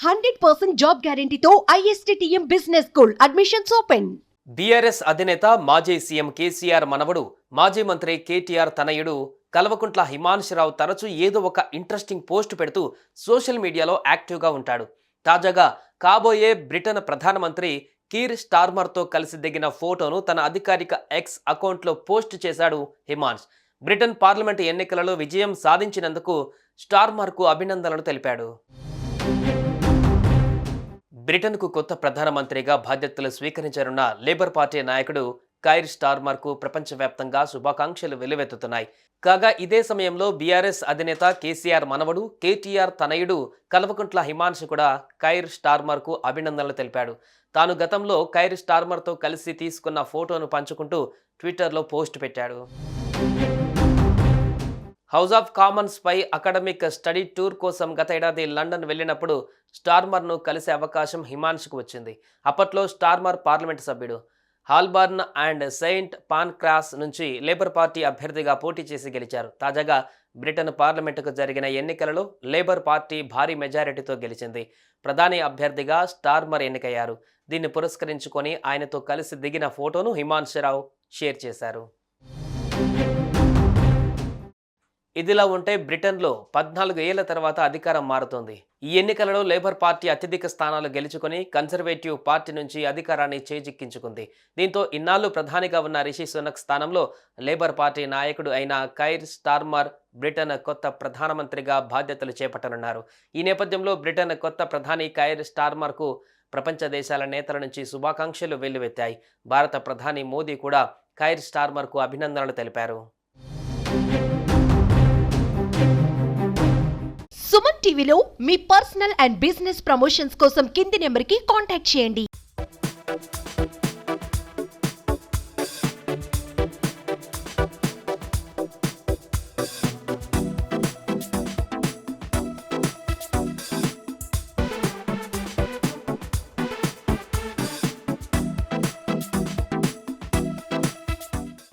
100% job గ్యారంటీతో ISTTM business school admissions open. BRS అధినేత మాజీ సీఎం కేసీఆర్ మనవడు మాజీ మంత్రి కేటీఆర్ తనయుడు కల్వకుంట్ల హిమాన్షురావు తరచూ ఏదో ఒక ఇంట్రెస్టింగ్ పోస్ట్ పెడుతూ సోషల్ మీడియాలో యాక్టివ్గా ఉంటాడు. తాజాగా కాబోయే బ్రిటన్ ప్రధానమంత్రి కీర్ స్టార్మర్తో కలిసి దిగిన ఫోటోను తన అధికారిక ఎక్స్ అకౌంట్లో పోస్ట్ చేశాడు హిమాన్స్. బ్రిటన్ పార్లమెంటు ఎన్నికలలో విజయం సాధించినందుకు స్టార్మర్కు అభినందనలు తెలిపాడు. బ్రిటన్కు కొత్త ప్రధానమంత్రిగా బాధ్యతలు స్వీకరించనున్న లేబర్ పార్టీ నాయకుడు కైర్ స్టార్మర్కు ప్రపంచవ్యాప్తంగా శుభాకాంక్షలు వెల్లువెత్తుతున్నాయి. కాగా ఇదే సమయంలో బీఆర్ఎస్ అధినేత కేసీఆర్ మనవడు కేటీఆర్ తనయుడు కల్వకుంట్ల హిమాన్షు కూడా కైర్ స్టార్మర్కు అభినందనలు తెలిపాడు. తాను గతంలో కైర్ స్టార్మర్తో కలిసి తీసుకున్న ఫోటోను పంచుకుంటూ ట్విట్టర్లో పోస్ట్ పెట్టాడు. హౌస్ ఆఫ్ కామన్స్ పై అకాడమిక్ స్టడీ టూర్ కోసం గత ఏడాది లండన్ వెళ్ళినప్పుడు స్టార్మర్ను కలిసే అవకాశం హిమాన్షుకు వచ్చింది. అప్పట్లో స్టార్మర్ పార్లమెంటు సభ్యుడు. హాల్బర్న్ అండ్ సెయింట్ పాన్క్రాస్ నుంచి లేబర్ పార్టీ అభ్యర్థిగా పోటీ చేసి గెలిచారు. తాజాగా బ్రిటన్ పార్లమెంటుకు జరిగిన ఎన్నికలలో లేబర్ పార్టీ భారీ మెజారిటీతో గెలిచింది. ప్రధాని అభ్యర్థిగా స్టార్మర్ ఎన్నికయ్యారు. దీన్ని పురస్కరించుకొని ఆయనతో కలిసి దిగిన ఫోటోను హిమాన్షురావు షేర్ చేశారు. ఇదిలా ఉంటే బ్రిటన్లో 14 ఏళ్ల తర్వాత అధికారం మారుతోంది. ఈ ఎన్నికలలో లేబర్ పార్టీ అత్యధిక స్థానాలు గెలుచుకొని కన్సర్వేటివ్ పార్టీ నుంచి అధికారాన్ని చేజిక్కించుకుంది. దీంతో ఇన్నాళ్లు ప్రధానిగా ఉన్న రిషి సునక్ స్థానంలో లేబర్ పార్టీ నాయకుడు అయిన కైర్ స్టార్మర్ బ్రిటన్ కొత్త ప్రధానమంత్రిగా బాధ్యతలు చేపట్టనున్నారు. ఈ నేపథ్యంలో బ్రిటన్ కొత్త ప్రధాని కైర్ స్టార్మర్కు ప్రపంచ దేశాల నేతల నుంచి శుభాకాంక్షలు వెల్లువెత్తాయి. భారత ప్రధాని మోదీ కూడా కైర్ స్టార్మర్కు అభినందనలు తెలిపారు. సుమన్ టీవీలో మీ పర్సనల్ అండ్ బిజినెస్ ప్రమోషన్స్ కోసం కింది నెంబర్కి కాంటాక్ట్ చేయండి.